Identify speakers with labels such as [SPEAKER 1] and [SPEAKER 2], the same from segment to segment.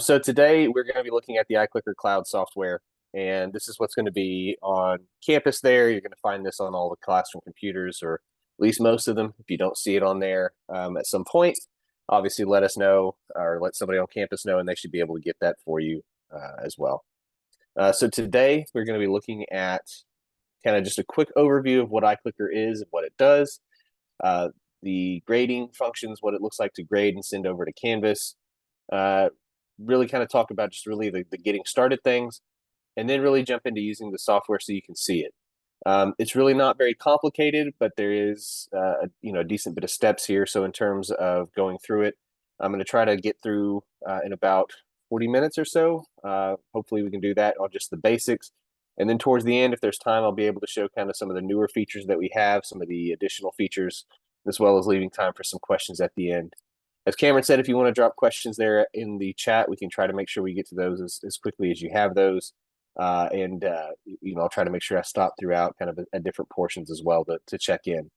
[SPEAKER 1] So today we're going to be looking at the iClicker cloud software, and this is what's going to be on campus there. You're going to find this on all the classroom computers, or at least most of them. If you don't see it on there at some point, obviously let us know or let somebody on campus know, and they should be able to get that for you as well. So today we're going to be looking at kind of just a quick overview of what iClicker is and what it does, the grading functions, what it looks like to grade and send over to Canvas, really kind of talk about just really the getting started things, and then really jump into using the software so you can see it. It's really not very complicated, but there is a decent bit of steps here. So in terms of going through it, I'm going to try to get through in about 40 minutes or so. Hopefully we can do that on just the basics. And then towards the end, if there's time, I'll be able to show kind of some of the newer features that we have, some of the additional features, as well as leaving time for some questions at the end. As Cameron said, if you want to drop questions there in the chat, we can try to make sure we get to those as quickly as you have those. I'll try to make sure I stop throughout kind of at different portions as well to check in.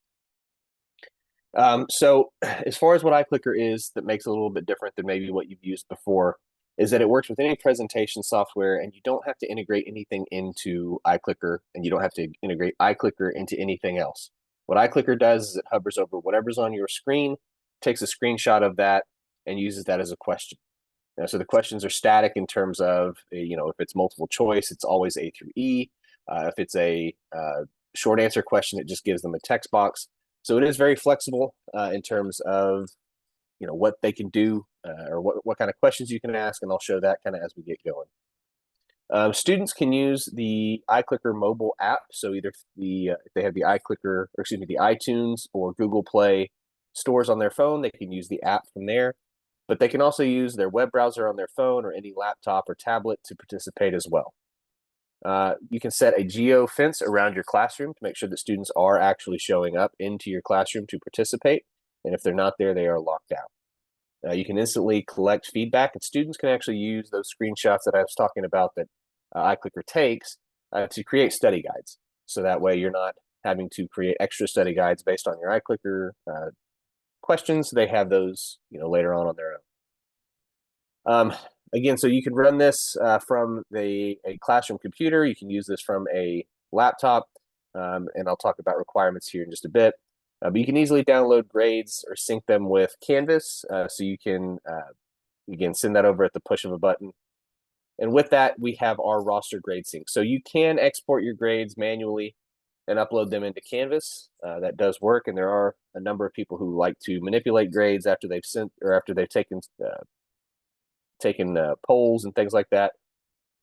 [SPEAKER 1] So as far as what iClicker is that makes it a little bit different than maybe what you've used before is that it works with any presentation software, and you don't have to integrate anything into iClicker, and you don't have to integrate iClicker into anything else. What iClicker does is it hovers over whatever's on your screen, takes a screenshot of that, and uses that as a question. So the questions are static in terms of, if it's multiple choice, it's always A through E. If it's a short answer question, it just gives them a text box. So it is very flexible in terms of, what they can do or what kind of questions you can ask, and I'll show that kind of as we get going. Students can use the iClicker mobile app. So either if they have the iClicker, or excuse me, the iTunes or Google Play stores on their phone, they can use the app from there. But they can also use their web browser on their phone or any laptop or tablet to participate as well. You can set a geo fence around your classroom to make sure that students are actually showing up into your classroom to participate. And if they're not there, they are locked out. You can instantly collect feedback, and students can actually use those screenshots that I was talking about that iClicker takes to create study guides. So that way you're not having to create extra study guides based on your iClicker questions. They have those later on their own. Again, so you can run this from a classroom computer. You can use this from a laptop, and I'll talk about requirements here in just a bit. But you can easily download grades or sync them with Canvas, so you can, again, send that over at the push of a button. And with that, we have our roster grade sync. So you can export your grades manually and upload them into Canvas. That does work, and there are a number of people who like to manipulate grades after they've sent or after they've taken polls and things like that.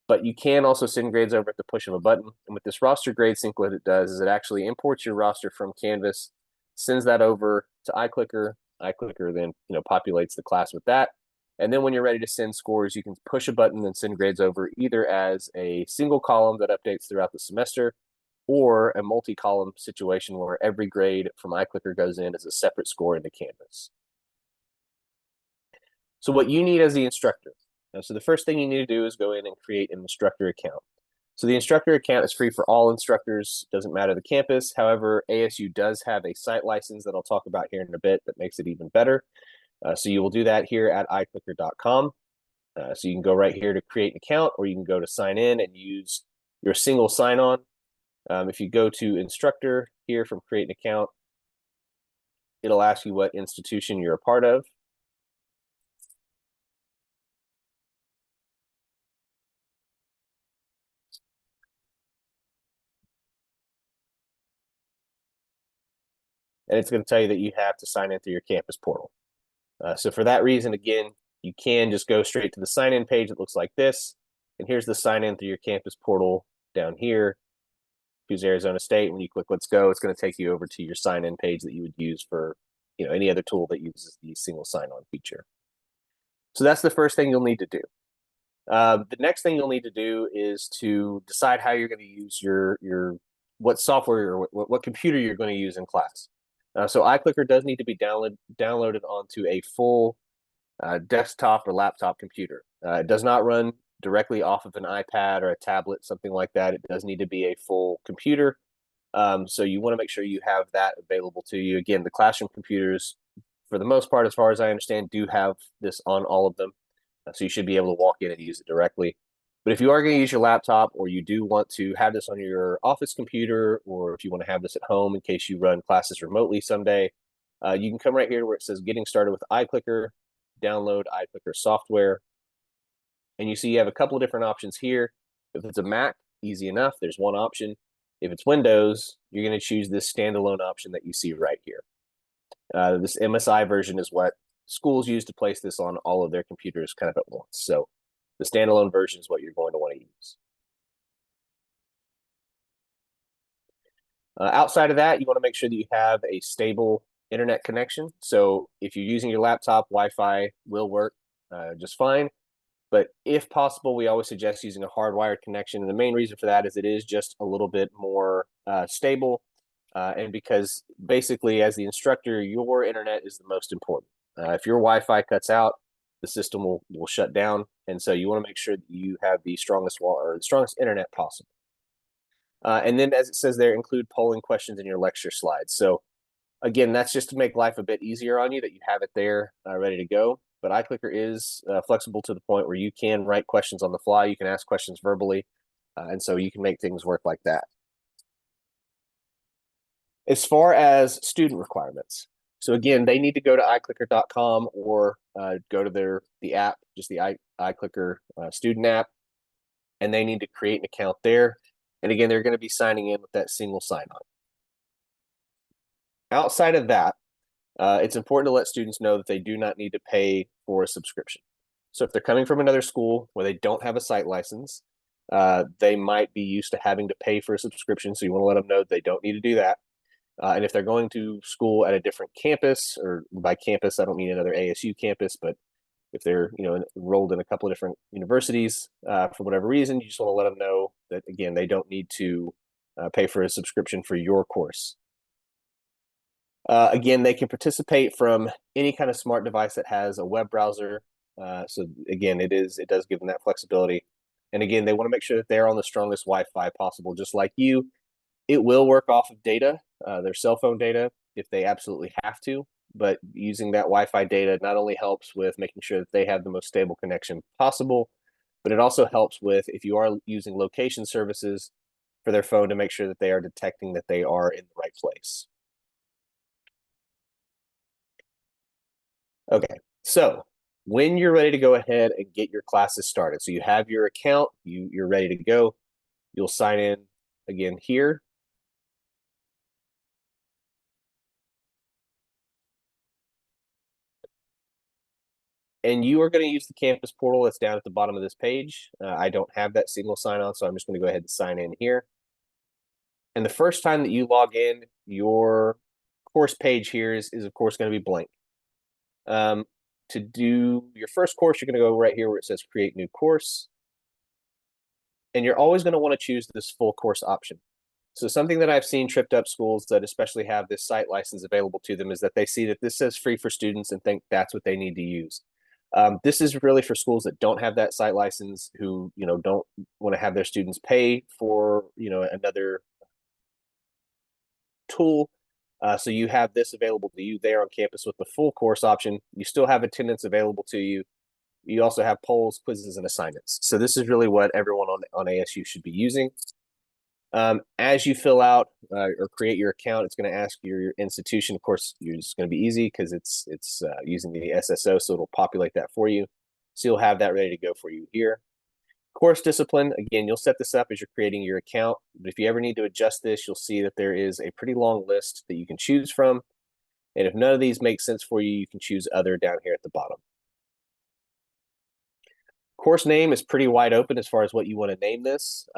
[SPEAKER 1] But you can also send grades over at the push of a button. And with this roster grade sync, what it does is it actually imports your roster from Canvas, sends that over to iClicker. iClicker then populates the class with that. And then when you're ready to send scores, you can push a button and send grades over either as a single column that updates throughout the semester, or a multi-column situation where every grade from iClicker goes in as a separate score into Canvas. So what you need as the instructor. So the first thing you need to do is go in and create an instructor account. So the instructor account is free for all instructors, doesn't matter the campus. However, ASU does have a site license that I'll talk about here in a bit that makes it even better. So you will do that here at iClicker.com. So you can go right here to create an account, or you can go to sign in and use your single sign-on. If you go to instructor here from create an account, it'll ask you what institution you're a part of. And it's going to tell you that you have to sign in through your campus portal. So for that reason, again, you can just go straight to the sign-in page that looks like this. And here's the sign-in through your campus portal down here. Choose Arizona State. When you click Let's Go, it's going to take you over to your sign-in page that you would use for any other tool that uses the single sign-on feature. So that's the first thing you'll need to do. The next thing you'll need to do is to decide how you're going to use your what software or what computer you're going to use in class. So iClicker does need to be downloaded onto a full desktop or laptop computer. It does not run directly off of an iPad or a tablet, something like that. It does need to be a full computer. So you want to make sure you have that available to you. Again, the classroom computers, for the most part, as far as I understand, do have this on all of them. So you should be able to walk in and use it directly. But if you are going to use your laptop, or you do want to have this on your office computer, or if you want to have this at home in case you run classes remotely someday, you can come right here where it says getting started with iClicker, download iClicker software. And you see you have a couple of different options here. If it's a Mac, easy enough, there's one option. If it's Windows, you're going to choose this standalone option that you see right here. This MSI version is what schools use to place this on all of their computers kind of at once. So the standalone version is what you're going to want to use. Outside of that, you want to make sure that you have a stable internet connection. So if you're using your laptop, Wi-Fi will work just fine. But if possible, we always suggest using a hardwired connection. And the main reason for that is it is just a little bit more stable. And because basically, as the instructor, your internet is the most important. If your Wi-Fi cuts out, the system will shut down. And so you want to make sure that you have the strongest wall or the strongest internet possible. And then, as it says there, include polling questions in your lecture slides. So again, that's just to make life a bit easier on you, that you have it there ready to go. But iClicker is flexible to the point where you can write questions on the fly. You can ask questions verbally. And so you can make things work like that. As far as student requirements, so again, they need to go to iClicker.com or go to the app, just the iClicker student app, and they need to create an account there. And again, they're going to be signing in with that single sign-on. Outside of that, it's important to let students know that they do not need to pay for a subscription. So if they're coming from another school where they don't have a site license, they might be used to having to pay for a subscription. So you want to let them know that they don't need to do that. And if they're going to school at a different campus, or by campus, I don't mean another ASU campus, but if they're enrolled in a couple of different universities for whatever reason, you just want to let them know that, again, they don't need to pay for a subscription for your course. Again, they can participate from any kind of smart device that has a web browser. So again, it does give them that flexibility. And again, they want to make sure that they're on the strongest Wi-Fi possible, just like you. It will work off of data, their cell phone data, if they absolutely have to. But using that Wi-Fi data not only helps with making sure that they have the most stable connection possible, but it also helps with, if you are using location services for their phone, to make sure that they are detecting that they are in the right place. Okay, so when you're ready to go ahead and get your classes started, so you have your account, you're ready to go, you'll sign in again here. And you are going to use the campus portal that's down at the bottom of this page. I don't have that single sign-on, so I'm just going to go ahead and sign in here. And the first time that you log in, your course page here is of course going to be blank. To do your first course, you're going to go right here where it says create new course. And you're always going to want to choose this full course option. So something that I've seen tripped up schools that especially have this site license available to them is that they see that this says free for students and think that's what they need to use. This is really for schools that don't have that site license, who don't want to have their students pay for another tool. So you have this available to you there on campus with the full course option. You still have attendance available to you. You also have polls, quizzes, and assignments. So this is really what everyone on ASU should be using. As you fill out or create your account, it's going to ask your institution. Of course, it's going to be easy because it's using the SSO, so it'll populate that for you. So you'll have that ready to go for you here. Course discipline, again, you'll set this up as you're creating your account. But if you ever need to adjust this, you'll see that there is a pretty long list that you can choose from. And if none of these make sense for you, you can choose other down here at the bottom. Course name is pretty wide open as far as what you want to name this.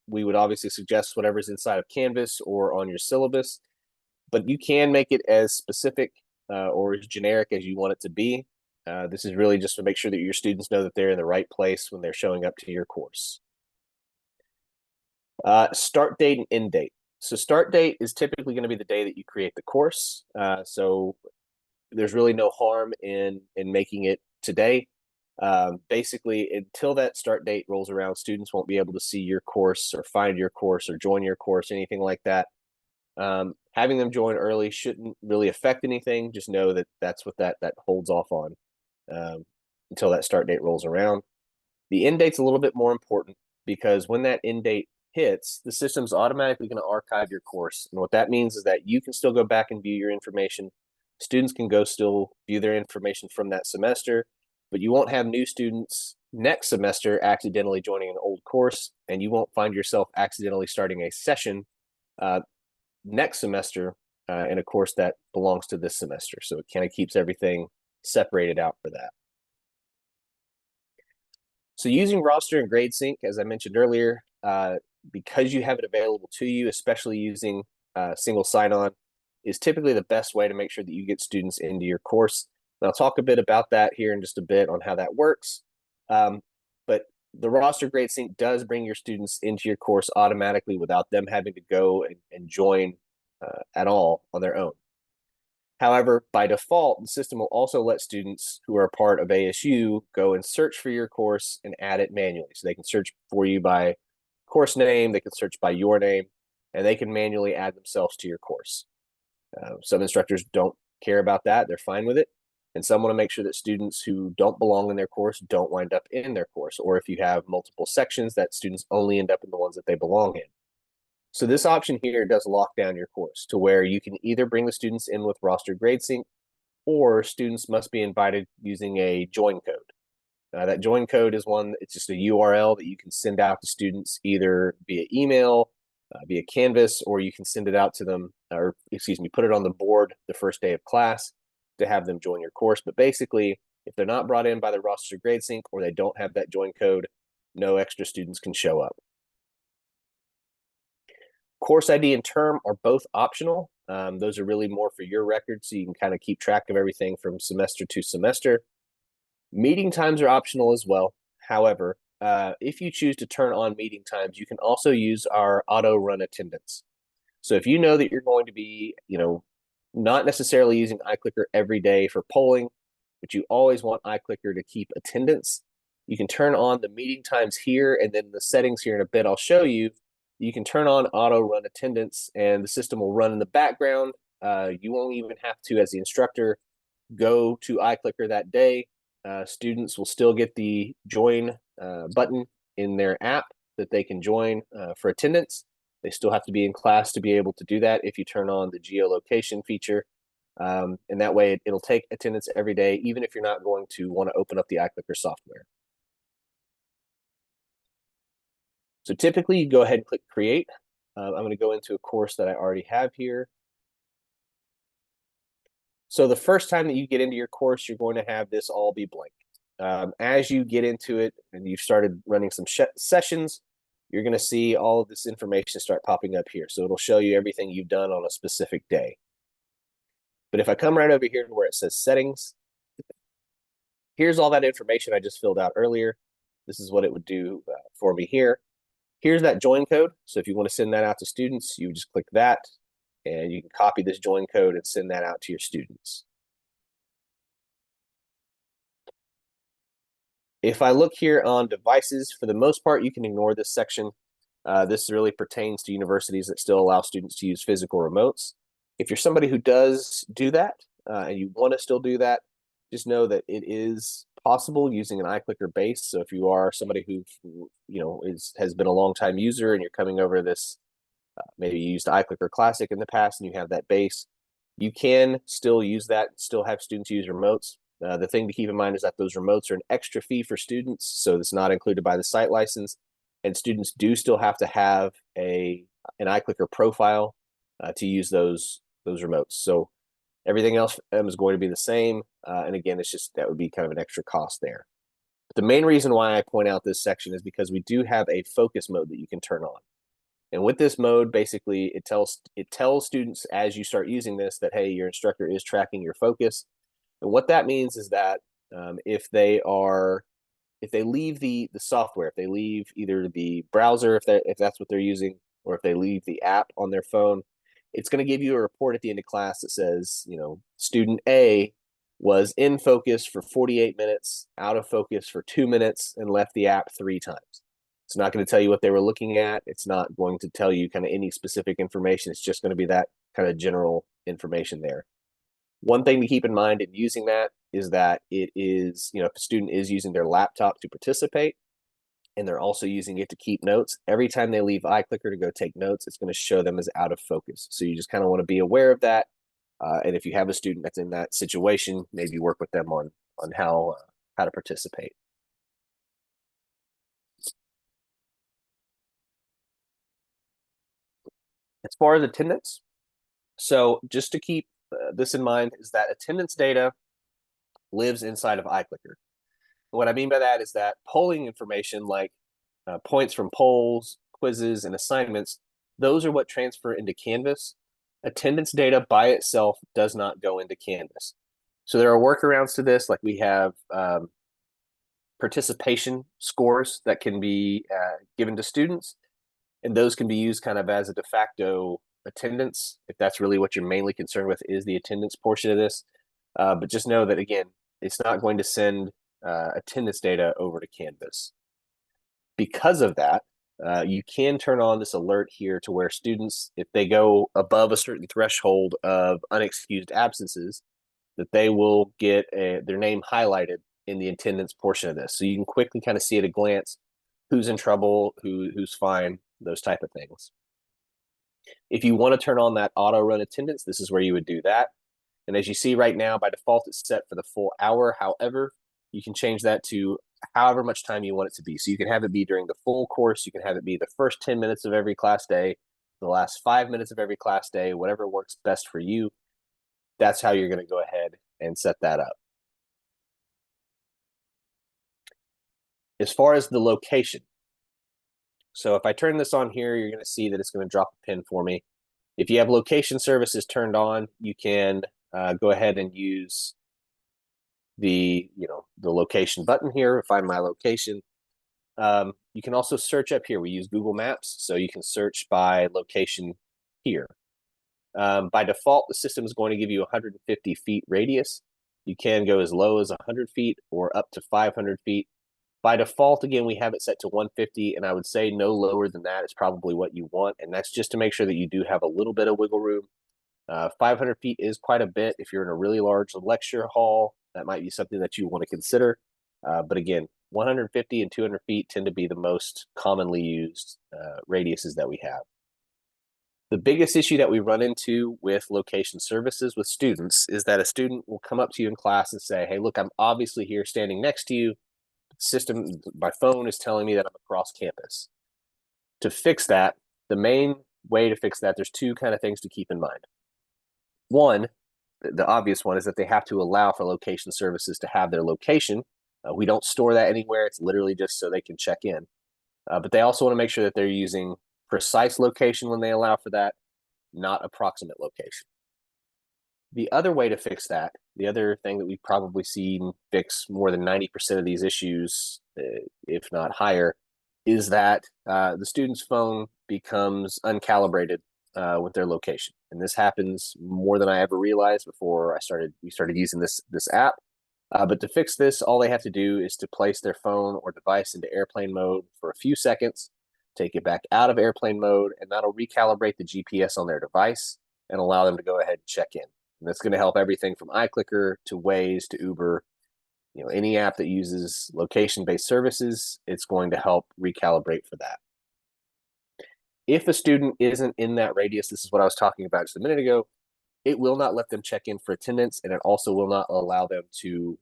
[SPEAKER 1] We would obviously suggest whatever's inside of Canvas or on your syllabus, but you can make it as specific or as generic as you want it to be. This is really just to make sure that your students know that they're in the right place when they're showing up to your course. Start date and end date. So start date is typically going to be the day that you create the course. So there's really no harm in making it today. Basically, until that start date rolls around, students won't be able to see your course or find your course or join your course, anything like that. Having them join early shouldn't really affect anything. Just know that that's what that holds off on. until that start date rolls around. The end date's a little bit more important because when that end date hits, the system's automatically going to archive your course. And what that means is that you can still go back and view your information. Students can go still view their information from that semester, but you won't have new students next semester accidentally joining an old course, and you won't find yourself accidentally starting a session next semester in a course that belongs to this semester. So it kind of keeps everything separated out for that. So using roster and grade sync, as I mentioned earlier, because you have it available to you, especially using single sign-on, is typically the best way to make sure that you get students into your course. And I'll talk a bit about that here in just a bit on how that works. But the roster grade sync does bring your students into your course automatically without them having to go and join at all on their own. However, by default, the system will also let students who are a part of ASU go and search for your course and add it manually. So they can search for you by course name, they can search by your name, and they can manually add themselves to your course. Some instructors don't care about that. They're fine with it. And some want to make sure that students who don't belong in their course don't wind up in their course. Or if you have multiple sections, that students only end up in the ones that they belong in. So this option here does lock down your course to where you can either bring the students in with roster grade sync, or students must be invited using a join code. That join code is it's just a URL that you can send out to students either via email, via Canvas, or you can send it out to them, or excuse me, put it on the board the first day of class to have them join your course. But basically, if they're not brought in by the roster grade sync or they don't have that join code, no extra students can show up. Course ID and term are both optional. Those are really more for your record, so you can kind of keep track of everything from semester to semester. Meeting times are optional as well. However, if you choose to turn on meeting times, you can also use our auto run attendance. So if you know that you're going to be, not necessarily using iClicker every day for polling, but you always want iClicker to keep attendance, you can turn on the meeting times here, and then the settings here in a bit I'll show you. You can turn on auto run attendance and the system will run in the background. You won't even have to, as the instructor, go to iClicker that day. Students will still get the join button in their app that they can join for attendance. They still have to be in class to be able to do that if you turn on the geolocation feature. And that way it'll take attendance every day, even if you're not going to want to open up the iClicker software. So typically you go ahead and click create. I'm going to go into a course that I already have here. So the first time that you get into your course, you're going to have this all be blank. As you get into it and you've started running some sessions, you're going to see all of this information start popping up here. So it'll show you everything you've done on a specific day. But if I come right over here to where it says settings, here's all that information I just filled out earlier. This is what it would do for me here. Here's that join code. So if you want to send that out to students, you just click that and you can copy this join code and send that out to your students. If I look here on devices, for the most part, you can ignore this section. This really pertains to universities that still allow students to use physical remotes. If you're somebody who does do that and you want to still do that, just know that it is possible using an iClicker base. So if you are somebody who has been a long time user and you're coming over this, maybe you used iClicker Classic in the past and you have that base, you can still use that, still have students use remotes. The thing to keep in mind is that those remotes are an extra fee for students, so it's not included by the site license, and students do still have to have an iClicker profile to use those remotes. So everything else is going to be the same, and again, it's just that would be kind of an extra cost there. But the main reason why I point out this section is because we do have a focus mode that you can turn on. And with this mode, basically, it tells students as you start using this that, hey, your instructor is tracking your focus. And what that means is that if they leave the software, if they leave either the browser, if that's what they're using, or if they leave the app on their phone, it's going to give you a report at the end of class that says, student A was in focus for 48 minutes, out of focus for 2 minutes, and left the app 3 times. It's not going to tell you what they were looking at. It's not going to tell you kind of any specific information. It's just going to be that kind of general information there. One thing to keep in mind in using that is that it is, if a student is using their laptop to participate and they're also using it to keep notes, every time they leave iClicker to go take notes, it's going to show them as out of focus. So you just kind of want to be aware of that. And if you have a student that's in that situation, maybe work with them on how to participate. As far as attendance, so just to keep this in mind is that attendance data lives inside of iClicker. What I mean by that is that polling information like points from polls, quizzes, and assignments, those are what transfer into Canvas. Attendance data by itself does not go into Canvas. So there are workarounds to this, like we have participation scores that can be given to students, and those can be used kind of as a de facto attendance, if that's really what you're mainly concerned with is the attendance portion of this. But just know that, again, it's not going to send attendance data over to Canvas. Because of that, you can turn on this alert here to where students, if they go above a certain threshold of unexcused absences, that they will get their name highlighted in the attendance portion of this. So you can quickly kind of see at a glance who's in trouble, who's fine, those type of things. If you want to turn on that auto run attendance, this is where you would do that. And as you see right now, by default, it's set for the full hour. However, you can change that to however much time you want it to be. So you can have it be during the full course. You can have it be the first 10 minutes of every class day, the last 5 minutes of every class day, whatever works best for you. That's how you're going to go ahead and set that up. As far as the location, so if I turn this on here, you're going to see that it's going to drop a pin for me. If you have location services turned on, you can go ahead and use the location button here, find my location. You can also search up here. We use Google Maps, so you can search by location here. By default, the system is going to give you 150 feet radius. You can go as low as 100 feet or up to 500 feet. By default, again, we have it set to 150, and I would say no lower than that is probably what you want, and that's just to make sure that you do have a little bit of wiggle room. 500 feet is quite a bit. If you're in a really large lecture hall, that might be something that you want to consider. But again, 150 and 200 feet tend to be the most commonly used radiuses that we have. The biggest issue that we run into with location services with students is that a student will come up to you in class and say, hey, look, I'm obviously here standing next to you. System, my phone is telling me that I'm across campus. To fix that, the main way to fix that, there's two kind of things to keep in mind. One, the obvious one, is that they have to allow for location services to have their location. We don't store that anywhere. It's literally just so they can check in. But they also want to make sure that they're using precise location when they allow for that, not approximate location. The other way to fix that, the other thing that we've probably seen fix more than 90% of these issues, if not higher, is that the student's phone becomes uncalibrated with their location. And this happens more than I ever realized before we started using this app. But to fix this, all they have to do is to place their phone or device into airplane mode for a few seconds, take it back out of airplane mode, and that'll recalibrate the GPS on their device and allow them to go ahead and check in. And that's going to help everything from iClicker to Waze to Uber. Any app that uses location-based services, it's going to help recalibrate for that. If a student isn't in that radius, this is what I was talking about just a minute ago, it will not let them check in for attendance, and it also will not allow them to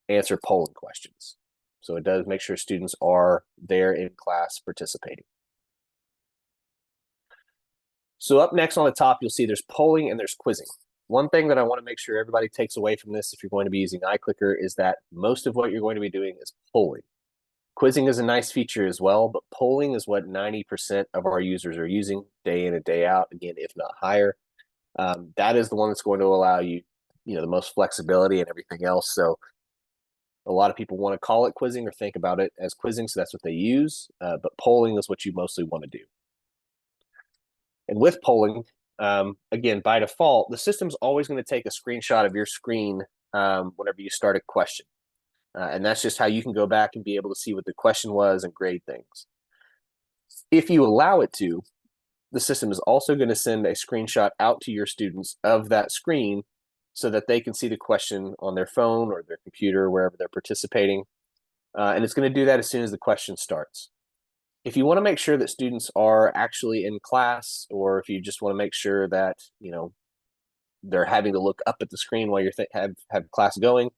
[SPEAKER 1] answer polling questions. So it does make sure students are there in class participating. So up next on the top, you'll see there's polling and there's quizzing. One thing that I want to make sure everybody takes away from this if you're going to be using iClicker is that most of what you're going to be doing is polling. Quizzing is a nice feature as well, but polling is what 90% of our users are using day in and day out, again, if not higher. That is the one that's going to allow you, the most flexibility and everything else. So a lot of people want to call it quizzing or think about it as quizzing, so that's what they use. But polling is what you mostly want to do. And with polling, again, by default, the system's always going to take a screenshot of your screen whenever you start a question. And that's just how you can go back and be able to see what the question was and grade things. If you allow it to, the system is also going to send a screenshot out to your students of that screen so that they can see the question on their phone or their computer, wherever they're participating. And it's going to do that as soon as the question starts. If you want to make sure that students are actually in class, or if you just want to make sure that, they're having to look up at the screen while you're have class going,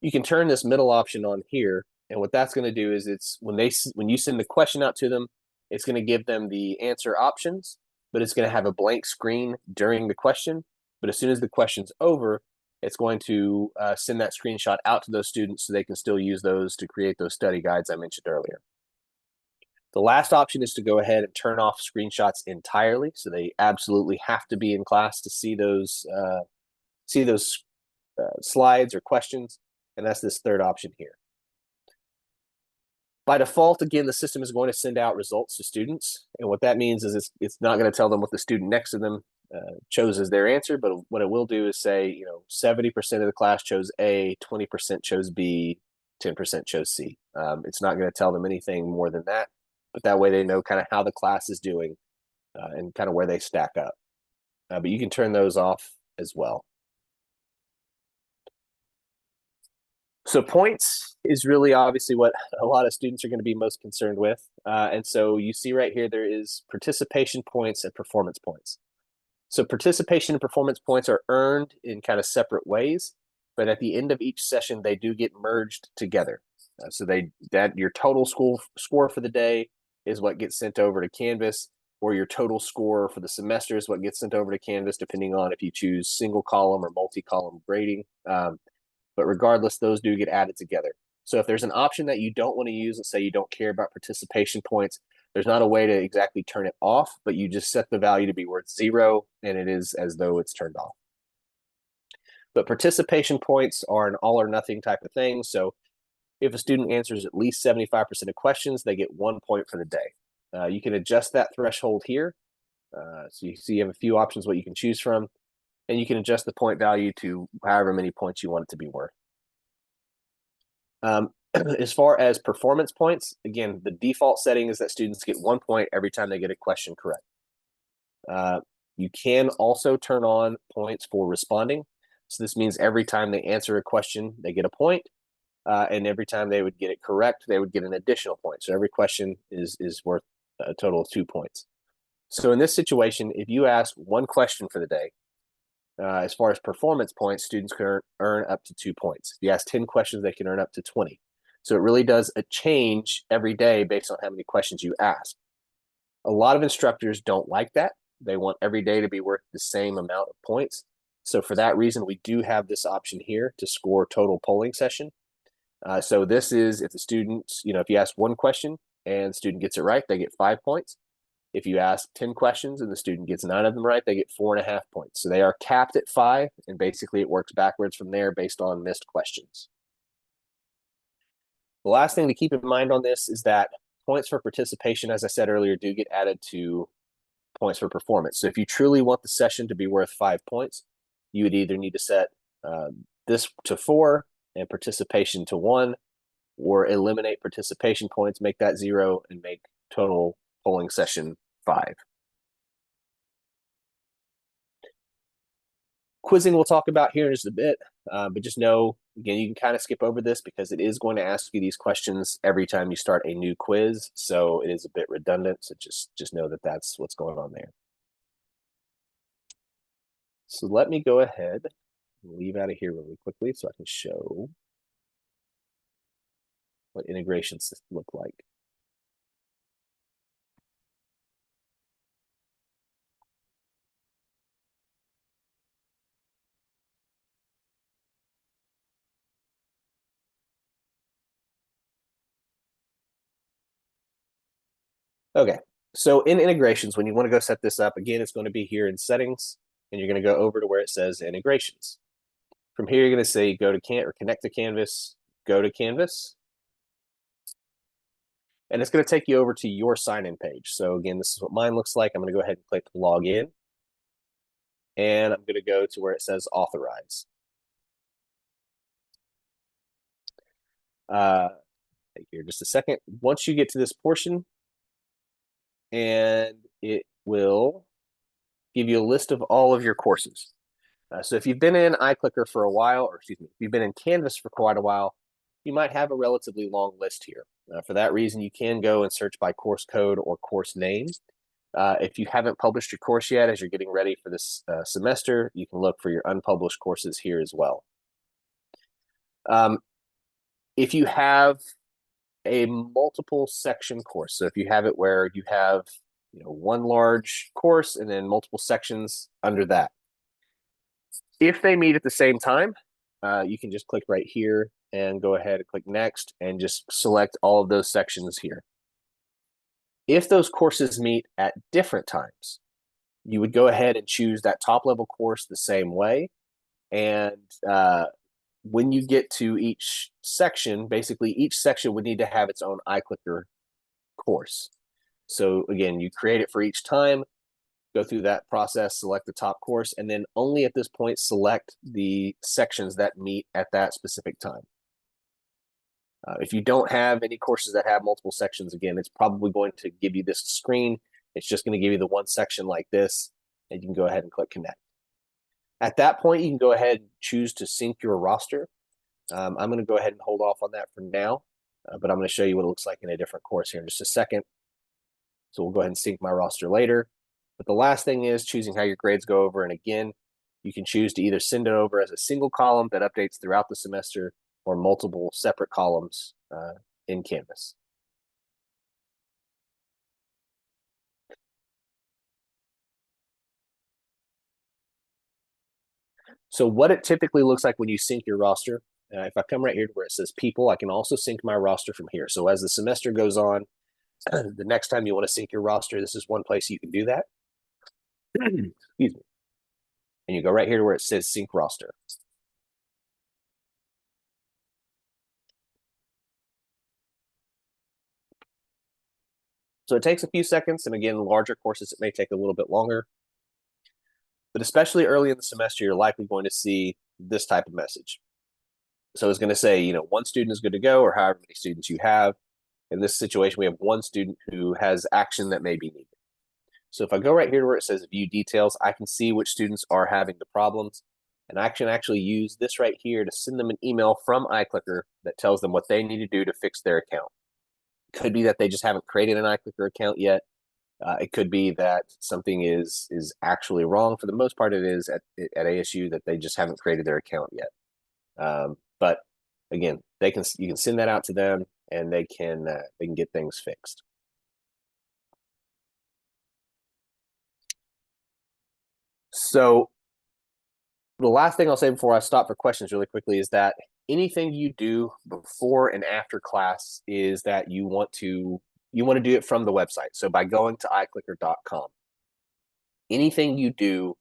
[SPEAKER 1] you can turn this middle option on here. And what that's going to do is it's when you send the question out to them, it's going to give them the answer options, but it's going to have a blank screen during the question. But as soon as the question's over, it's going to send that screenshot out to those students so they can still use those to create those study guides I mentioned earlier. The last option is to go ahead and turn off screenshots entirely. So they absolutely have to be in class to see those slides or questions. And that's this third option here. By default, again, the system is going to send out results to students. And what that means is it's not going to tell them what the student next to them chose as their answer, but what it will do is say, 70% of the class chose A, 20% chose B, 10% chose C. It's not going to tell them anything more than that, but that way they know kind of how the class is doing and kind of where they stack up. But you can turn those off as well. So points is really obviously what a lot of students are going to be most concerned with. And so you see right here, there is participation points and performance points. So participation and performance points are earned in kind of separate ways, but at the end of each session, they do get merged together. So your total score for the day is what gets sent over to Canvas, or your total score for the semester is what gets sent over to Canvas, depending on if you choose single column or multi-column grading. But regardless, those do get added together. So if there's an option that you don't want to use, let's say you don't care about participation points, there's not a way to exactly turn it off, but you just set the value to be worth 0, and it is as though it's turned off. But participation points are an all or nothing type of thing. So if a student answers at least 75% of questions, they get 1 point for the day. You can adjust that threshold here. So you have a few options what you can choose from, and you can adjust the point value to however many points you want it to be worth. As far as performance points, again, the default setting is that students get 1 point every time they get a question correct. You can also turn on points for responding. So this means every time they answer a question, they get a point. And every time they would get it correct, they would get an additional point. So every question is worth a total of 2 points. So in this situation, if you ask one question for the day, as far as performance points, students can earn up to 2 points. If you ask 10 questions, they can earn up to 20. So it really does a change every day based on how many questions you ask. A lot of instructors don't like that. They want every day to be worth the same amount of points. So for that reason, we do have this option here to score total polling session. So this is if the student, if you ask one question and the student gets it right, they get 5 points. If you ask 10 questions and the student gets 9 of them right, they get 4.5 points. So they are capped at 5, and basically it works backwards from there based on missed questions. The last thing to keep in mind on this is that points for participation, as I said earlier, do get added to points for performance. So if you truly want the session to be worth 5 points, you would either need to set this to 4 and participation to 1, or eliminate participation points, make that 0, and make total polling session 5. Quizzing we'll talk about here in just a bit, but just know, again, you can kind of skip over this because it is going to ask you these questions every time you start a new quiz, so it is a bit redundant, so just know that that's what's going on there. So let me go ahead and leave out of here really quickly so I can show what integrations look like. Okay, so in integrations, when you want to go set this up, again, it's going to be here in settings, and you're going to go over to where it says integrations. From here, you're going to say go to connect to Canvas, go to Canvas, and it's going to take you over to your sign-in page. So again, this is what mine looks like. I'm going to go ahead and click log in, and I'm going to go to where it says authorize. Here, just a second. Once you get to this portion, and it will give you a list of all of your courses. So if you've been in iClicker for a while, or excuse me, if you've been in Canvas for quite a while, you might have a relatively long list here. For that reason, you can go and search by course code or course name. If you haven't published your course yet, as you're getting ready for this semester, you can look for your unpublished courses here as well. If you have a multiple section course, so if you have it where you have one large course and then multiple sections under that, if they meet at the same time, you can just click right here and go ahead and click next and just select all of those sections here. If those courses meet at different times, you would go ahead and choose that top level course the same way. And when you get to each section, basically each section would need to have its own iClicker course. So again, you create it for each time, go through that process, select the top course, and then only at this point select the sections that meet at that specific time. If you don't have any courses that have multiple sections, again, it's probably going to give you this screen. It's just going to give you the one section like this, and you can go ahead and click connect. At that point, you can go ahead and choose to sync your roster. I'm going to go ahead and hold off on that for now, but I'm going to show you what it looks like in a different course here in just a second. So we'll go ahead and sync my roster later. But the last thing is choosing how your grades go over. And again, you can choose to either send it over as a single column that updates throughout the semester or multiple separate columns in Canvas. So what it typically looks like when you sync your roster, if I come right here to where it says people, I can also sync my roster from here. So as the semester goes on, the next time you want to sync your roster, this is one place you can do that. Excuse me. And you go right here to where it says sync roster. So it takes a few seconds, and again, larger courses, it may take a little bit longer. But especially early in the semester, you're likely going to see this type of message. So it's going to say, one student is good to go, or however many students you have. In this situation, we have one student who has action that may be needed. So if I go right here to where it says view details, I can see which students are having the problems. And I can actually use this right here to send them an email from iClicker that tells them what they need to do to fix their account. It could be that they just haven't created an iClicker account yet. It could be that something is actually wrong. For the most part, it is at ASU that they just haven't created their account yet. But again, you can send that out to them, and they can get things fixed. So the last thing I'll say before I stop for questions really quickly is that anything you do before and after class is that you want to do it from the website. So by going to iClicker.com, anything you do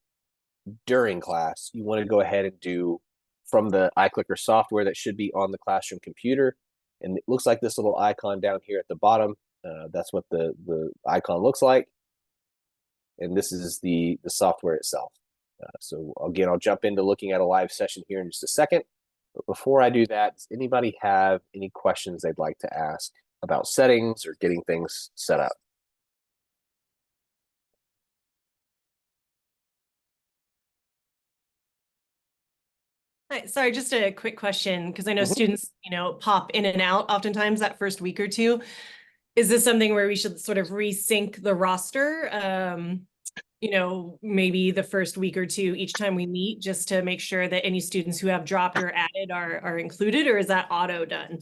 [SPEAKER 1] during class, you want to go ahead and do from the iClicker software that should be on the classroom computer. And it looks like this little icon down here at the bottom. That's what the icon looks like. And this is the software itself. So again, I'll jump into looking at a live session here in just a second. But before I do that, does anybody have any questions they'd like to ask about settings or getting things set up?
[SPEAKER 2] Hi, sorry, just a quick question, because I know students, pop in and out oftentimes that first week or two. Is this something where we should sort of resync the roster? Maybe the first week or two each time we meet, just to make sure that any students who have dropped or added are included, or is that auto done?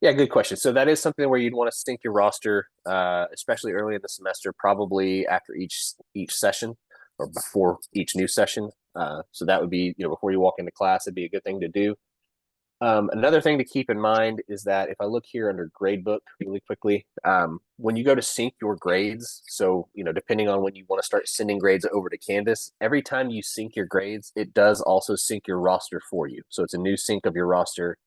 [SPEAKER 1] Yeah, good question. So that is something where you'd want to sync your roster, especially early in the semester, probably after each session or before each new session. So that would be, before you walk into class, it'd be a good thing to do. Another thing to keep in mind is that if I look here under gradebook really quickly, when you go to sync your grades, so, depending on when you want to start sending grades over to Canvas, every time you sync your grades, it does also sync your roster for you. So it's a new sync of your roster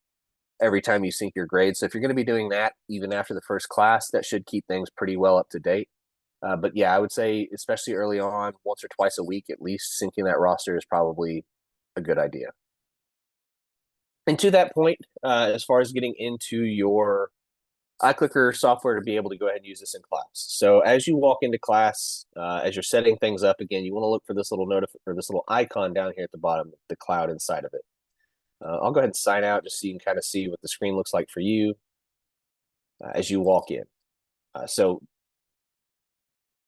[SPEAKER 1] every time you sync your grades. So if you're going to be doing that even after the first class, that should keep things pretty well up to date. But yeah, I would say, especially early on, once or twice a week at least, syncing that roster is probably a good idea. And to that point, as far as getting into your iClicker software to be able to go ahead and use this in class. So as you walk into class, as you're setting things up, again, you want to look for this little or this little icon down here at the bottom, the cloud inside of it. I'll go ahead and sign out just so you can kind of see what the screen looks like for you as you walk in. So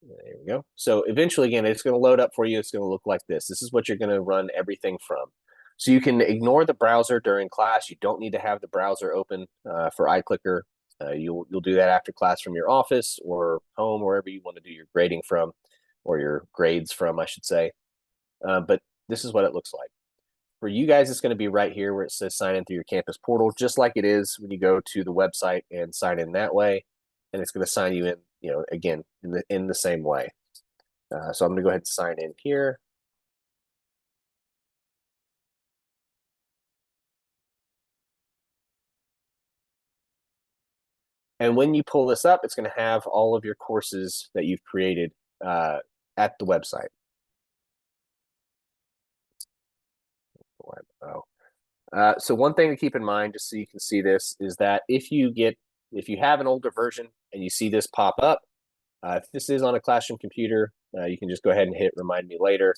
[SPEAKER 1] there we go. So eventually, again, it's going to load up for you. It's going to look like this. This is what you're going to run everything from. So you can ignore the browser during class. You don't need to have the browser open for iClicker. You'll do that after class from your office or home, wherever you want to do your grading from, or your grades from, I should say. But this is what it looks like. For you guys, it's going to be right here where it says sign in through your campus portal, just like it is when you go to the website and sign in that way. And it's going to sign you in, again, in the same way. So I'm going to go ahead and sign in here. And when you pull this up, it's going to have all of your courses that you've created at the website. So one thing to keep in mind, just so you can see this, is that if you have an older version and you see this pop up, if this is on a classroom computer, you can just go ahead and hit remind me later.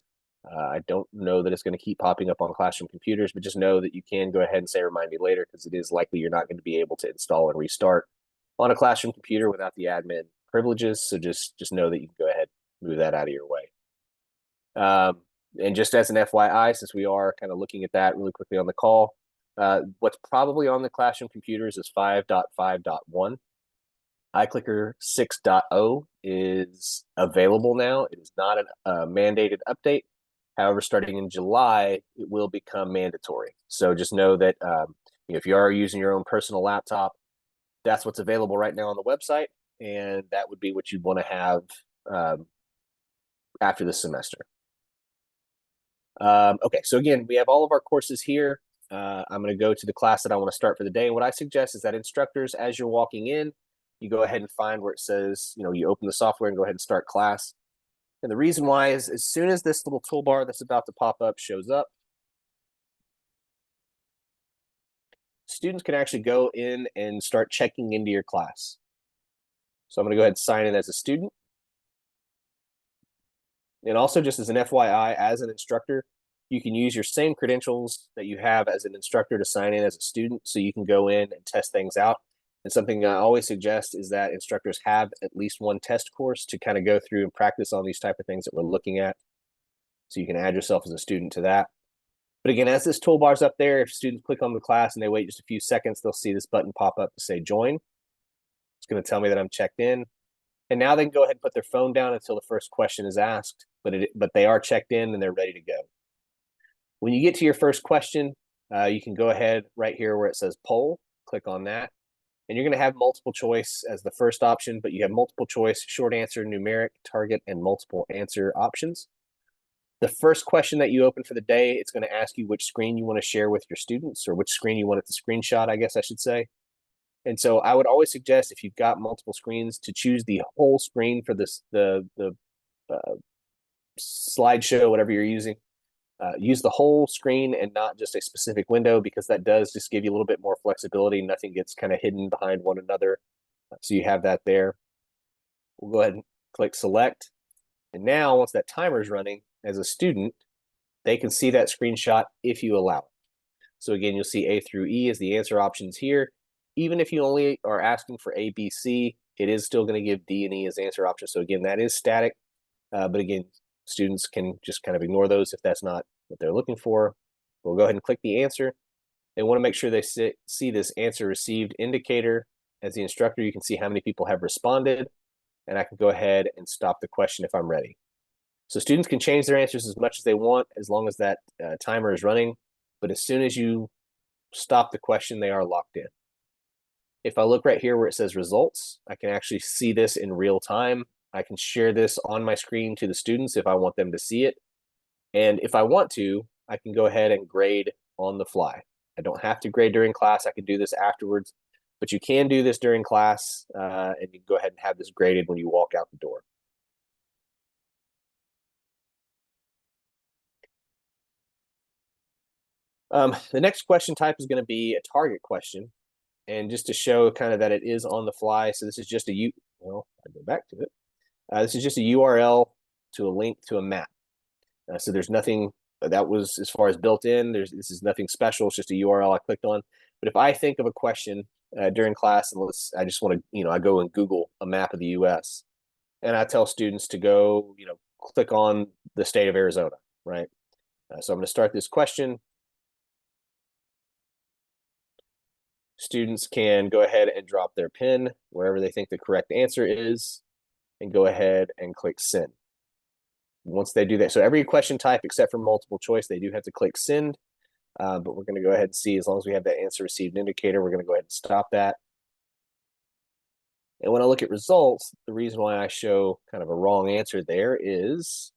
[SPEAKER 1] I don't know that it's going to keep popping up on classroom computers, but just know that you can go ahead and say remind me later, because it is likely you're not going to be able to install and restart on a classroom computer without the admin privileges. So just know that you can go ahead and move that out of your way. And just as an FYI, since we are kind of looking at that really quickly on the call, what's probably on the classroom computers is 5.5.1. iClicker 6.0 is available now. It is not a mandated update. However, starting in July, it will become mandatory. So just know that if you are using your own personal laptop, that's what's available right now on the website, and that would be what you'd want to have after this semester. Okay, so again, we have all of our courses here. I'm going to go to the class that I want to start for the day. And what I suggest is that instructors, as you're walking in, you go ahead and find where it says, you open the software and go ahead and start class. And the reason why is as soon as this little toolbar that's about to pop up shows up, students can actually go in and start checking into your class. So I'm going to go ahead and sign in as a student. And also, just as an FYI, as an instructor, you can use your same credentials that you have as an instructor to sign in as a student, so you can go in and test things out. And something I always suggest is that instructors have at least one test course to kind of go through and practice on these type of things that we're looking at. So you can add yourself as a student to that. But again, as this toolbar's up there, if students click on the class and they wait just a few seconds, they'll see this button pop up to say join. It's going to tell me that I'm checked in. And now they can go ahead and put their phone down until the first question is asked, but they are checked in and they're ready to go. When you get to your first question, you can go ahead right here where it says poll, click on that. And you're going to have multiple choice as the first option, but you have multiple choice, short answer, numeric, target, and multiple answer options. The first question that you open for the day, it's going to ask you which screen you want to share with your students, or which screen you want it to screenshot, I guess I should say. And so I would always suggest, if you've got multiple screens, to choose the whole screen for this the slideshow, whatever you're using. Use the whole screen and not just a specific window, because that does just give you a little bit more flexibility. Nothing gets kind of hidden behind one another. So you have that there. We'll go ahead and click select. And now once that timer is running, as a student, they can see that screenshot if you allow it. So again, you'll see A through E as the answer options here. Even if you only are asking for A, B, C, it is still going to give D and E as answer options. So again, that is static. But again, students can just kind of ignore those if that's not what they're looking for. We'll go ahead and click the answer. They want to make sure they see this answer received indicator. As the instructor, you can see how many people have responded, and I can go ahead and stop the question if I'm ready. So students can change their answers as much as they want, as long as that timer is running. But as soon as you stop the question, they are locked in. If I look right here where it says results, I can actually see this in real time. I can share this on my screen to the students if I want them to see it. And if I want to, I can go ahead and grade on the fly. I don't have to grade during class. I can do this afterwards, but you can do this during class, and you can go ahead and have this graded when you walk out the door. The next question type is going to be a target question. And just to show kind of that it is on the fly. So this is just well, I go back to it. This is just a URL to a link to a map. So there's nothing that was as far as built in. This is nothing special. It's just a URL I clicked on. But if I think of a question during class, and I just want to, I go and Google a map of the U.S. and I tell students to go, click on the state of Arizona, right? So I'm going to start this question. Students can go ahead and drop their pin wherever they think the correct answer is and go ahead and click send. Once they do that, so every question type except for multiple choice, they do have to click send. But we're going to go ahead and see, as long as we have that answer received indicator, we're going to go ahead and stop that. And when I look at results, the reason why I show kind of a wrong answer there is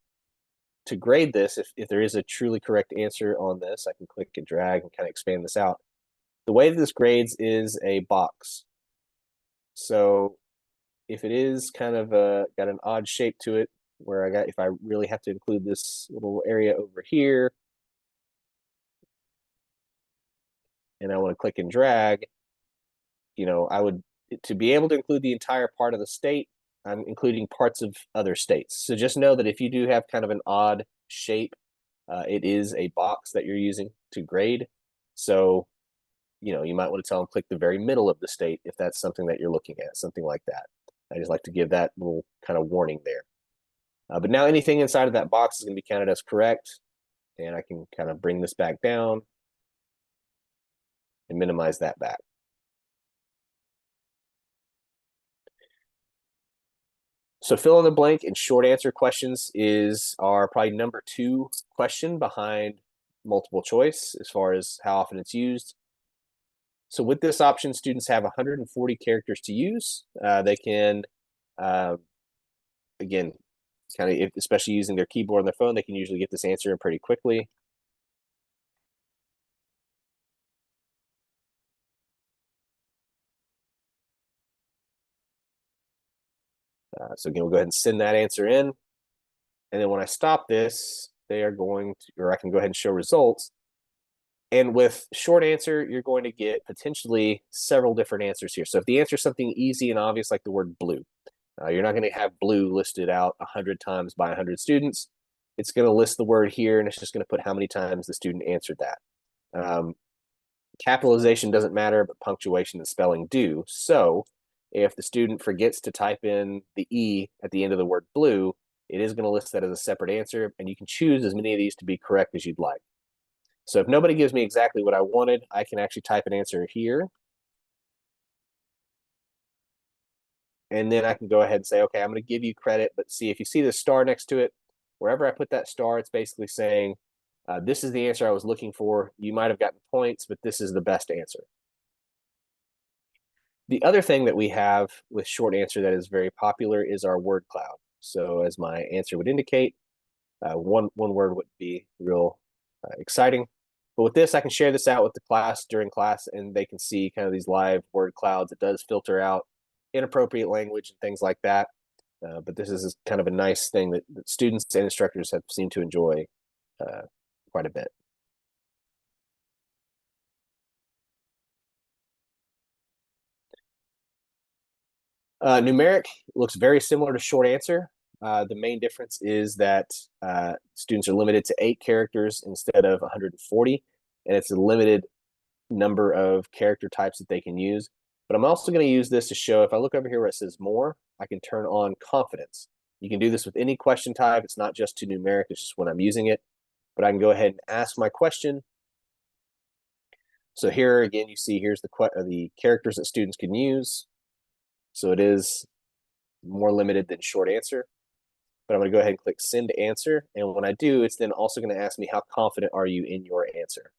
[SPEAKER 1] to grade this. If there is a truly correct answer on this, I can click and drag and kind of expand this out. The way that this grades is a box. So if it is kind of got an odd shape to it, where if I really have to include this little area over here, and I want to click and drag, I would, to be able to include the entire part of the state, I'm including parts of other states. So just know that if you do have kind of an odd shape, it is a box that you're using to grade. So, you might want to tell them click the very middle of the state if that's something that you're looking at, something like that. I just like to give that little kind of warning there. But now anything inside of that box is going to be counted as correct. And I can kind of bring this back down and minimize that back. So fill in the blank and short answer questions are probably number 2 question behind multiple choice as far as how often it's used. So with this option, students have 140 characters to use. They can, again, kind of, especially using their keyboard on their phone, they can usually get this answer in pretty quickly. So again, we'll go ahead and send that answer in. And then when I stop this, they are going to, or I can go ahead and show results. And with short answer, you're going to get potentially several different answers here. So if the answer is something easy and obvious, like the word blue, you're not going to have blue listed out 100 times by 100 students. It's going to list the word here, and it's just going to put how many times the student answered that. Capitalization doesn't matter, but punctuation and spelling do. So if the student forgets to type in the E at the end of the word blue, it is going to list that as a separate answer, and you can choose as many of these to be correct as you'd like. So if nobody gives me exactly what I wanted, I can actually type an answer here. And then I can go ahead and say, okay, I'm going to give you credit, but see, if you see the star next to it, wherever I put that star, it's basically saying, this is the answer I was looking for. You might have gotten points, but this is the best answer. The other thing that we have with short answer that is very popular is our word cloud. So as my answer would indicate, one word would be real exciting. But with this, I can share this out with the class during class, and they can see kind of these live word clouds. It does filter out inappropriate language and things like that. But this is kind of a nice thing that students and instructors have seemed to enjoy quite a bit. Numeric looks very similar to short answer. The main difference is that students are limited to 8 characters instead of 140, and it's a limited number of character types that they can use. But I'm also going to use this to show, if I look over here where it says more, I can turn on confidence. You can do this with any question type. It's not just to numeric, it's just when I'm using it. But I can go ahead and ask my question. So here again, you see here's the characters that students can use. So it is more limited than short answer. But I'm going to go ahead and click send answer. And when I do, it's then also going to ask me how confident are you in your answer.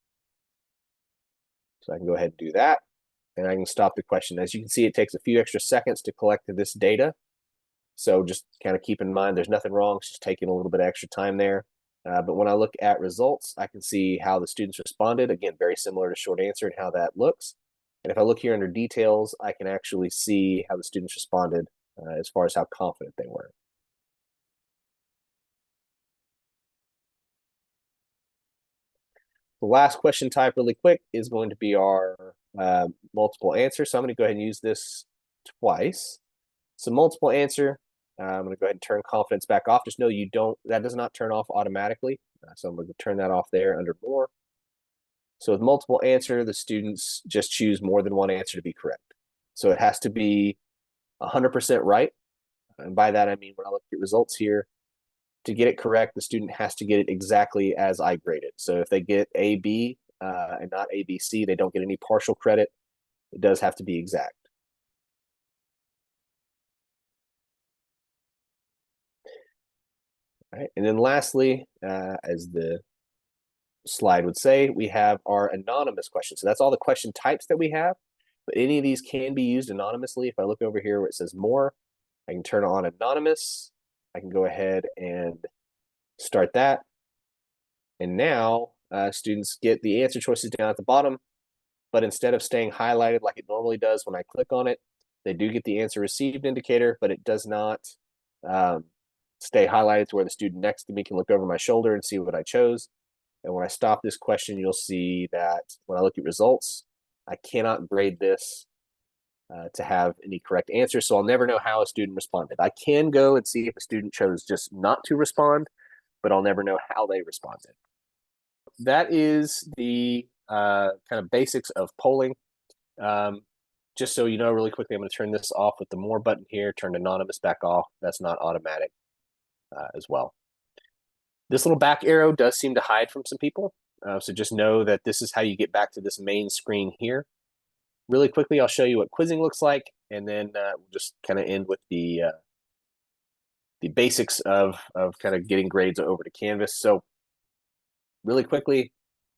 [SPEAKER 1] So I can go ahead and do that. And I can stop the question. As you can see, it takes a few extra seconds to collect this data. So just kind of keep in mind, there's nothing wrong. It's just taking a little bit of extra time there. But when I look at results, I can see how the students responded. Again, very similar to short answer and how that looks. And if I look here under details, I can actually see how the students responded as far as how confident they were. The last question type really quick is going to be our multiple answer. So I'm going to go ahead and use this twice. So multiple answer, I'm going to go ahead and turn confidence back off. Just know that does not turn off automatically. So I'm going to turn that off there under more. So with multiple answer, the students just choose more than one answer to be correct. So it has to be 100% right. And by that, I mean, when I look at results here, to get it correct, the student has to get it exactly as I graded. So if they get A, B, and not A, B, C, they don't get any partial credit. It does have to be exact. All right. And then lastly, as the slide would say, we have our anonymous questions. So that's all the question types that we have, but any of these can be used anonymously. If I look over here where it says more, I can turn on anonymous. I can go ahead and start that. And now students get the answer choices down at the bottom, but instead of staying highlighted like it normally does when I click on it, they do get the answer received indicator, but it does not stay highlighted to where the student next to me can look over my shoulder and see what I chose. And when I stop this question, you'll see that when I look at results, I cannot grade this to have any correct answer. So I'll never know how a student responded. I can go and see if a student chose just not to respond, but I'll never know how they responded. That is the kind of basics of polling. Just so you know, really quickly, I'm going to turn this off with the more button here, turn anonymous back off. That's not automatic as well. This little back arrow does seem to hide from some people. So just know that this is how you get back to this main screen here. Really quickly, I'll show you what quizzing looks like, and then we'll just kind of end with the basics of kind of getting grades over to Canvas. So really quickly,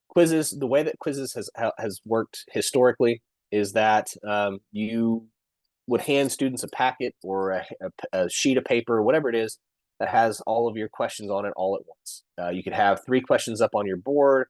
[SPEAKER 1] quizzes, the way that quizzes has worked historically is that you would hand students a packet or a sheet of paper, whatever it is, that has all of your questions on it all at once. You could have 3 questions up on your board,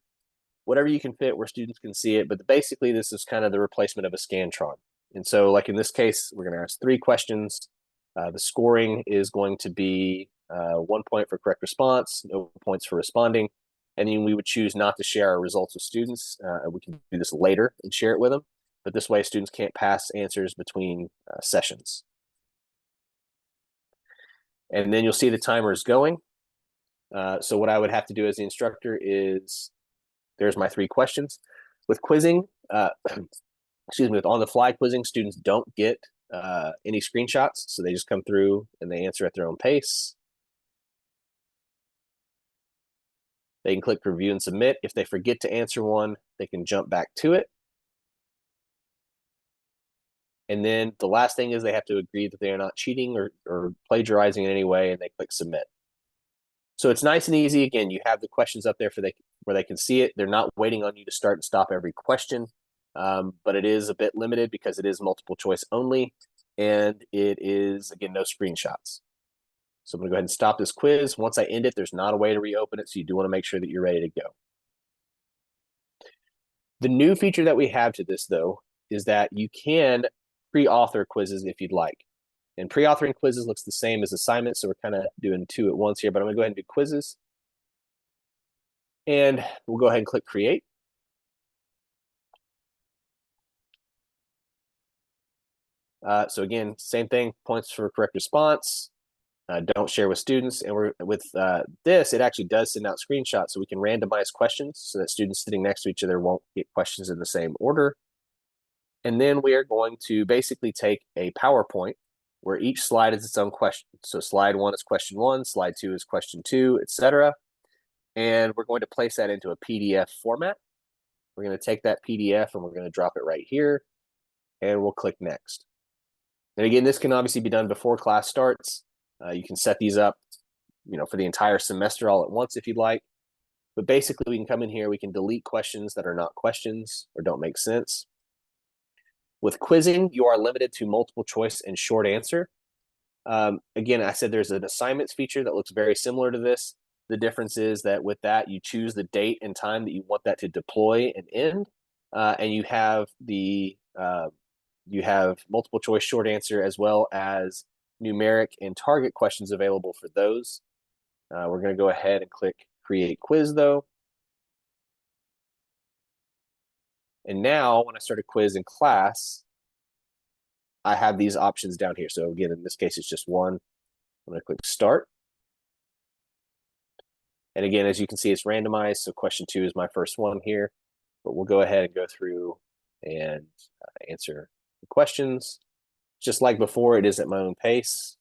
[SPEAKER 1] whatever you can fit where students can see it. But basically, this is kind of the replacement of a Scantron. And so, like in this case, we're going to ask 3 questions. The scoring is going to be 1 point for correct response, no points for responding. And then we would choose not to share our results with students. We can do this later and share it with them. But this way, students can't pass answers between sessions. And then you'll see the timer is going. So what I would have to do as the instructor is, there's my 3 questions. With quizzing, excuse me, with on-the-fly quizzing, students don't get any screenshots. So they just come through and they answer at their own pace. They can click review and submit. If they forget to answer one, they can jump back to it. And then the last thing is they have to agree that they are not cheating or plagiarizing in any way, and they click submit. So it's nice and easy. Again, you have the questions up there where they can see it. They're not waiting on you to start and stop every question, but it is a bit limited because it is multiple choice only, and it is, again, no screenshots. So I'm going to go ahead and stop this quiz. Once I end it, there's not a way to reopen it, so you do want to make sure that you're ready to go. The new feature that we have to this, though, is that you can pre-author quizzes if you'd like. And pre-authoring quizzes looks the same as assignments, so we're kind of doing 2 at once here, but I'm going to go ahead and do quizzes. And we'll go ahead and click create. So again, same thing, points for correct response. Don't share with students. And with this, it actually does send out screenshots, so we can randomize questions so that students sitting next to each other won't get questions in the same order. And then we are going to basically take a PowerPoint where each slide is its own question. So slide 1 is question 1, slide 2 is question 2, etc. And we're going to place that into a PDF format. We're going to take that PDF and we're going to drop it right here, and we'll click next. And again, this can obviously be done before class starts. You can set these up, for the entire semester all at once if you'd like. But basically, we can come in here, we can delete questions that are not questions or don't make sense. With quizzing, you are limited to multiple choice and short answer. Again, I said there's an assignments feature that looks very similar to this. The difference is that with that, you choose the date and time that you want that to deploy and end, and you have multiple choice short answer as well as numeric and target questions available for those. We're going to go ahead and click create quiz though. And now when I start a quiz in class, I have these options down here. So again, in this case, it's just one. I'm going to click start. And again, as you can see, it's randomized. So question 2 is my first one here, but we'll go ahead and go through and answer the questions. Just like before, it is at my own pace.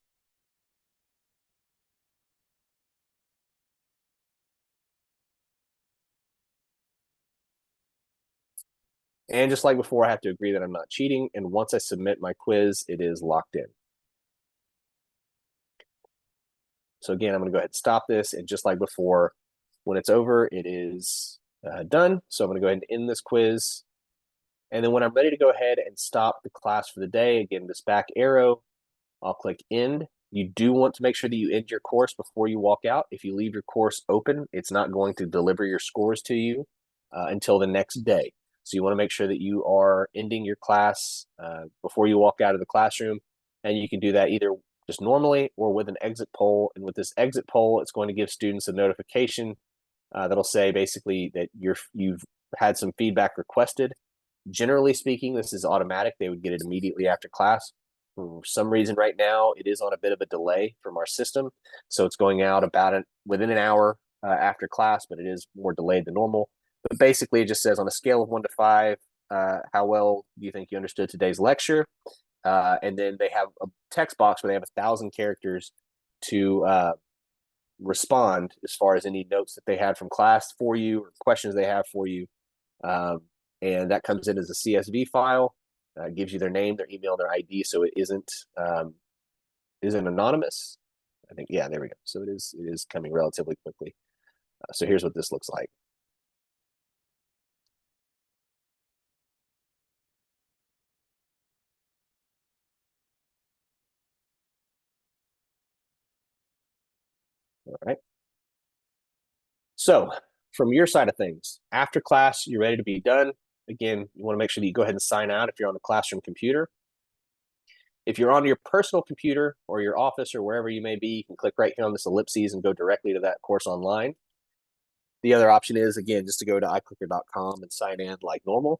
[SPEAKER 1] And just like before, I have to agree that I'm not cheating. And once I submit my quiz, it is locked in. So again, I'm going to go ahead and stop this. And just like before, when it's over, it is done. So I'm going to go ahead and end this quiz. And then when I'm ready to go ahead and stop the class for the day, again, this back arrow, I'll click end. You do want to make sure that you end your course before you walk out. If you leave your course open, it's not going to deliver your scores to you until the next day. So you want to make sure that you are ending your class before you walk out of the classroom. And you can do that either just normally or with an exit poll. And with this exit poll, it's going to give students a notification that'll say basically that you've had some feedback requested. Generally speaking, this is automatic. They would get it immediately after class. For some reason right now, it is on a bit of a delay from our system. So it's going out within an hour after class, but it is more delayed than normal. But basically, it just says on a scale of 1 to 5, how well do you think you understood today's lecture? And then they have a text box where they have 1,000 characters to respond as far as any notes that they had from class for you or questions they have for you. And that comes in as a CSV file. Gives you their name, their email, their ID, so it isn't anonymous. I think, yeah, there we go. So it is coming relatively quickly. So here's what this looks like. All right. So from your side of things, after class, you're ready to be done. Again, you want to make sure that you go ahead and sign out if you're on the classroom computer. If you're on your personal computer or your office or wherever you may be, you can click right here on this ellipses and go directly to that course online. The other option is, again, just to go to iClicker.com and sign in like normal.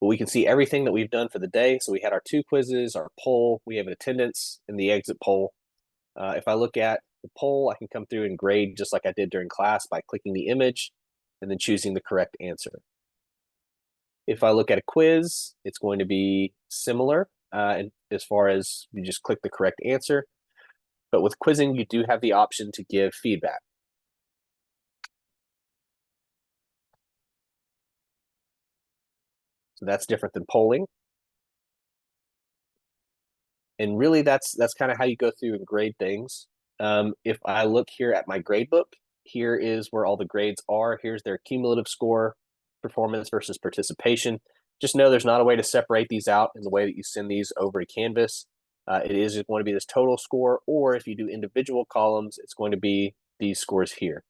[SPEAKER 1] But we can see everything that we've done for the day. So we had our 2 quizzes, our poll, we have an attendance, and the exit poll. If I look at the poll, I can come through and grade just like I did during class by clicking the image and then choosing the correct answer. If I look at a quiz, it's going to be similar as far as you just click the correct answer. But with quizzing, you do have the option to give feedback. So that's different than polling. And really, that's kind of how you go through and grade things. If I look here at my grade book, here is where all the grades are. Here's their cumulative score, performance versus participation. Just know there's not a way to separate these out in the way that you send these over to Canvas. It is just going to be this total score, or if you do individual columns, it's going to be these scores here.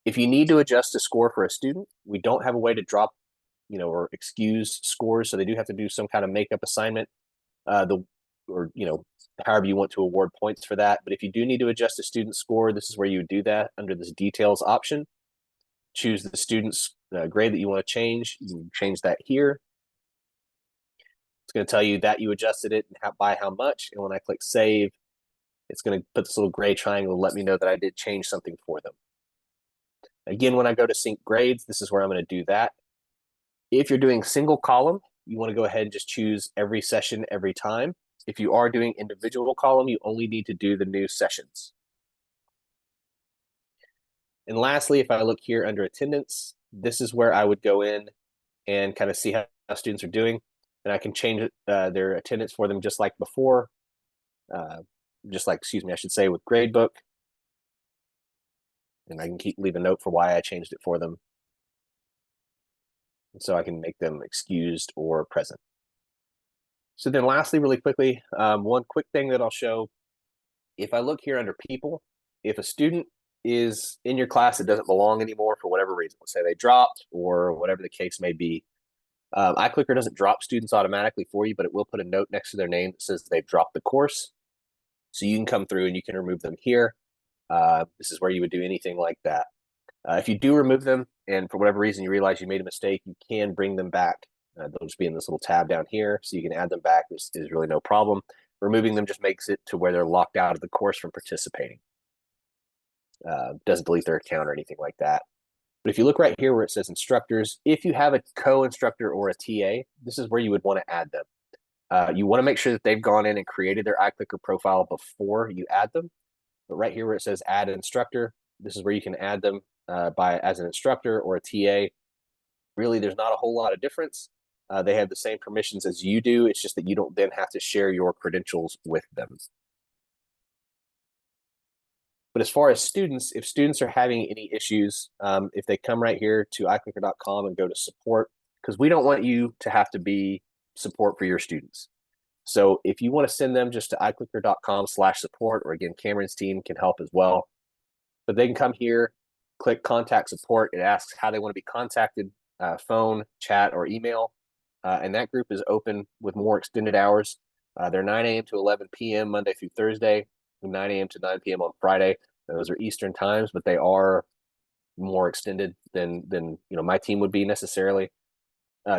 [SPEAKER 1] If you need to adjust a score for a student, we don't have a way to drop, or excuse scores, so they do have to do some kind of makeup assignment. However you want to award points for that. But if you do need to adjust a student score, this is where you would do that under this details option. Choose the student's grade that you want to change. You can change that here. It's going to tell you that you adjusted it and by how much. And when I click save, it's going to put this little gray triangle to let me know that I did change something for them. Again, when I go to sync grades, this is where I'm going to do that. If you're doing single column, you want to go ahead and just choose every session every time. If you are doing individual column, you only need to do the new sessions. And lastly, if I look here under attendance, this is where I would go in and kind of see how students are doing. And I can change their attendance for them just like before. I should say with gradebook. And I can leave a note for why I changed it for them. And so I can make them excused or present. So then lastly, really quickly, one quick thing that I'll show. If I look here under people, if a student is in your class that doesn't belong anymore for whatever reason, let's say they dropped or whatever the case may be, iClicker doesn't drop students automatically for you, but it will put a note next to their name that says they've dropped the course. So you can come through and you can remove them here. This is where you would do anything like that. If you do remove them and for whatever reason you realize you made a mistake, you can bring them back. They'll just be in this little tab down here, so you can add them back. This is really no problem. Removing them just makes it to where they're locked out of the course from participating. Doesn't delete their account or anything like that. But if you look right here where it says instructors, if you have a co-instructor or a TA, this is where you would want to add them. You want to make sure that they've gone in and created their iClicker profile before you add them. But right here where it says add instructor, this is where you can add them as an instructor or a TA. Really, there's not a whole lot of difference. They have the same permissions as you do. It's just that you don't then have to share your credentials with them. But as far as students, if students are having any issues, if they come right here to iClicker.com and go to support, because we don't want you to have to be support for your students. So if you want to send them just to iClicker.com/support, or again, Cameron's team can help as well. But they can come here, click contact support. It asks how they want to be contacted, phone, chat, or email. And that group is open with more extended hours. They're 9 a.m. to 11 p.m. Monday through Thursday, 9 a.m. to 9 p.m. on Friday. Those are Eastern times, but they are more extended than my team would be necessarily.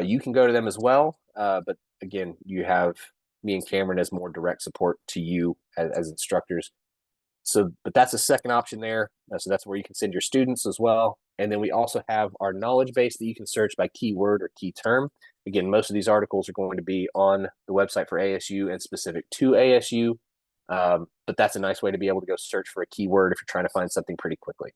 [SPEAKER 1] You can go to them as well, but again, you have me and Cameron as more direct support to you as instructors. So, but that's a second option there. So that's where you can send your students as well. And then we also have our knowledge base that you can search by keyword or key term. Again, most of these articles are going to be on the website for ASU and specific to ASU. But that's a nice way to be able to go search for a keyword if you're trying to find something pretty quickly.